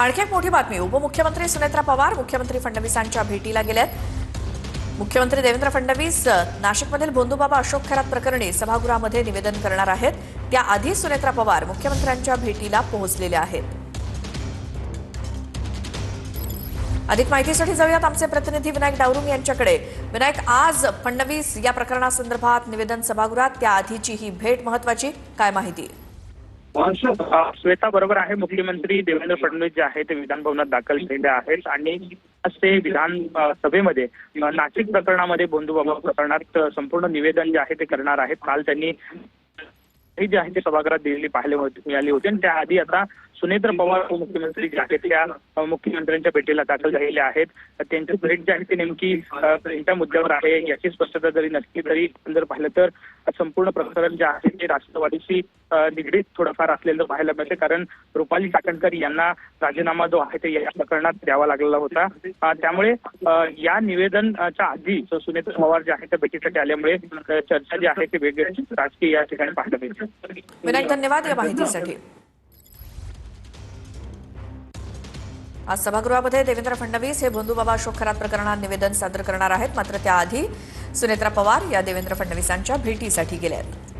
आणखी एक मोठी बातमी। उपमुख्यमंत्री सुनेत्रा पवार मुख्यमंत्री फडणवीसांच्या भेटीला गेल्यात। मुख्यमंत्री देवेंद्र फडणवीस नाशिकमधील भोंदूबाबा अशोक खरात प्रकरणी सभागृहामध्ये निवेदन करणार आहेत। त्याआधी सुनेत्रा पवार मुख्यमंत्र्यांच्या भेटीला पोहोचलेल्या आहेत। अधिक माहितीसाठी जाऊयात आमचे प्रतिनिधी विनायक डावरुंग यांच्याकडे। विनायक, आज फडणवीस या प्रकरणासंदर्भात निवेदन सभागृहात, त्याआधीची ही भेट महत्त्वाची, काय माहिती? श्वेता बरोबर आहे। मुख्यमंत्री देवेंद्र फडणवीस जे आहे ते विधान भवनात दाखल झालेले आहेत आणि आज ते विधान सभेमध्ये नाशिक प्रकरणामध्ये भोंदूबाबा प्रकरणात संपूर्ण निवेदन जे आहे ते करणार आहेत। काल त्यांनी जे आहे ते सभागृहात दिलेली पाहायला मिळाली होती आणि त्याआधी आता सुनेत्रा पवार मुख्यमंत्री जे आहेत त्या मुख्यमंत्र्यांच्या भेटीला दाखल झालेले आहेत। त्यांची भेट जी आहे ती नेमकी कोणत्या मुद्द्यावर आहे याची स्पष्टता जरी नसली तरी जर पाहिलं तर संपूर्ण प्रकरण जे आहे ते राष्ट्रवादीशी निगडीत थोडंफार असलेलं पाहायला मिळते, कारण रुपाली चाकणकर यांना राजीनामा जो आहे ते या प्रकरणात द्यावा लागलेला होता। त्यामुळे या निवेदनाच्या आधी सुनेत्रा पवार जे आहे त्या भेटीसाठी आल्यामुळे चर्चा जी आहे ती वेगळी राजकीय या ठिकाणी पाहायला मिळते। विनायक, धन्यवाद या माहितीसाठी। आज सभागृहामध्ये देवेंद्र फडणवीस हे भोंदूबाबा अशोक खरात प्रकरणात निवेदन सादर करणार आहेत। मात्र त्याआधी सुनेत्रा पवार या देवेंद्र फडणवीसांच्या भेटीसाठी गेल्या आहेत।